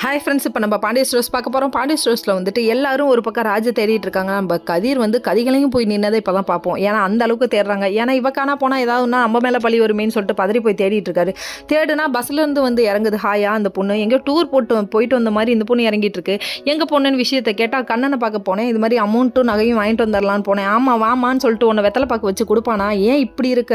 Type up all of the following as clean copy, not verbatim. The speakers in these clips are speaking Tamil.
ஹாய் ஃப்ரெண்ட்ஸ், இப்போ நம்ம பாண்டிய ஸ்டோர்ஸ் பார்க்க போகிறோம். பாண்டிய ஸ்டோர்ஸில் வந்துட்டு எல்லாரும் ஒரு பக்கம் ராஜை தேடிட்டு இருக்காங்க. நம்ம கதிர் வந்து கதிகளையும் போய் நின்னதை இப்போ தான் பார்ப்போம். ஏன்னா அந்த அளவுக்கு தேடுறாங்க. ஏன்னா இவ காணா போனால் ஏதாவதுனா நம்ம மேலே பழி வருமேன்னு சொல்லிட்டு பதறி போய் தேடிட்டு இருக்காரு. தேடுனா பஸ்லேருந்து வந்து இறங்குது. ஹாயா அந்த பொண்ணு எங்கேயோ டூர் போயிட்டு வந்த மாதிரி இந்த பொண்ணு இறங்கிட்டு இருக்கு. எங்கே பொண்ணுன்னு விஷயத்தை கேட்டால் கண்ணனை பார்க்க போனேன், இது மாதிரி அமௌண்ட்டும் நகையும் வாங்கிட்டு வந்துடலான்னு போனேன். ஆமாம் வாமான்னு சொல்லிட்டு உன்னை வெத்தலை பார்க்க வச்சு கொடுப்பானா? ஏன் இப்படி இருக்க?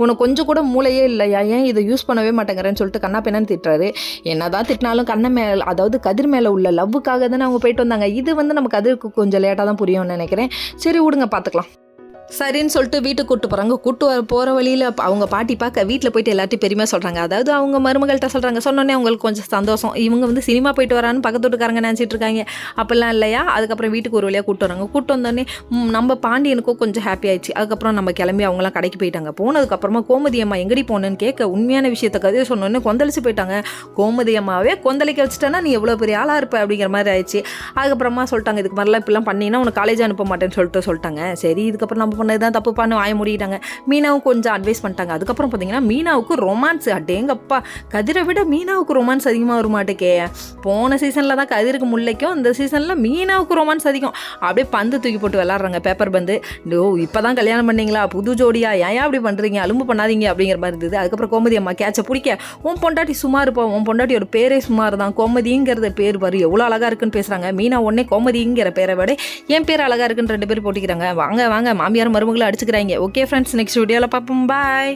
உனக்கு கொஞ்சம் கூட மூளையே இல்லையா? ஏன் இதை யூஸ் பண்ணவே மாட்டேங்கிறேன்னு சொல்லிட்டு கண்ணா பெண்ணன்னு திட்டுறாரு. என்னதான் திட்டினாலும் கண்ணை மேலே, அதாவது கதிர் மேலே உள்ள லவ்வுக்காக தானே அவங்க போயிட்டு வந்தாங்க. இது வந்து நம்ம கதிருக்கு கொஞ்சம் லேட்டாக தான் புரியும்னு நினைக்கிறேன். சரி விடுங்க, பார்த்துக்கலாம். சரின்னு சொல்லிட்டு வீட்டுக்கு கூப்பிட்டு போகிறாங்க. போகிற வழியில் அவங்க பாட்டி பார்க்க வீட்டில் போயிட்டு எல்லாத்தையும் பெருமையாக சொல்கிறாங்க. அதாவது அவங்க மருமகள்கிட்ட சொல்கிறாங்க. சொன்னோன்னே அவங்களுக்கு கொஞ்சம் சந்தோஷம். இவங்க வந்து சினிமா போயிட்டு வரான்னு பக்கத்து வீட்டுக்காரங்க நினச்சிட்டு இருக்காங்க. அப்போல்லாம் இல்லையா. அதுக்கப்புறம் வீட்டுக்கு ஒரு வழியாக கூப்பிட்டு வராங்க. கூப்பிட்டு வந்தோடனே நம்ம பாண்டியனுக்கும் கொஞ்சம் ஹாப்பி ஆயிடுச்சு. அதுக்கப்புறம் நம்ம கிளம்பி அவங்களாம் கடைக்கு போயிட்டாங்க. போனதுக்கப்புறமா கோமதி அம்மா எங்கடி போனேன்னு கேட்க உண்மையான விஷயத்த கதையை சொன்னோன்னே கொந்தளிச்சு போயிட்டாங்க. கோமதி அம்மாவே கொந்தளிக்க வச்சுட்டேன்னா நீ எவ்வளோ பெரிய ஆளாக இருப்ப அப்படிங்கிற மாதிரி ஆயிடுச்சு. அதுக்கப்புறமா சொல்லிட்டாங்க, இதுக்கு மாதிரிலாம் இப்படிலாம் பண்ணினா உனக்கு காலேஜ் அனுப்ப மாட்டேன்னு சொல்லிட்டாங்க. சரி, இதுக்கப்புறம் நம்ம பண்ணது தான் தப்பு பண்ணு வாய முடிட்டாங்க. மீனாவும் கொஞ்சம் அட்வைஸ் பண்ணிட்டாங்க. அதுக்கப்புறம் பார்த்தீங்கன்னா மீனாவுக்கு ரொமான்ஸ், அடேங்கப்பா, கதிரை விட மீனாவுக்கு ரொமான்ஸ் அதிகமாக வருமாட்டேக்கே. போன சீசனில் தான் கதிருக்கு முல்லைக்கும், இந்த சீசனில் மீனாவுக்கு ரொமான்ஸ் அதிகம். அப்படியே பந்து தூக்கி போட்டு விளாட்றாங்க, பேப்பர் பந்து. இப்போ தான் கல்யாணம் பண்ணீங்களா, புது ஜோடியா, ஏன் அப்படி பண்ணுறீங்க, அலும்பு பண்ணாதீங்க அப்படிங்கிற மாதிரி இருந்தது. அதுக்கப்புறம் கோமதி அம்மா கேட்ச பிடிக்க, உன் பொண்டாட்டி சுமார் இருப்போம், உன் பொண்டாட்டியோட பேரே சுமார் தான், கோமதிங்கிறத பேர் வரும், எவ்வளோ அழகாக இருக்குன்னு பேசுகிறாங்க. மீனா உடனே கோமதிங்கிற பேரை விட என் பேர் அழகாக இருக்குன்னு 2 பேர் போட்டிக்கிறாங்க. வாங்க வாங்க மாமியார் மருமகளை அடிச்சுக்கிறாங்க. ஓகே ஃப்ரெண்ட்ஸ், நெக்ஸ்ட் வீடியோவில் பார்ப்போம். பாய்.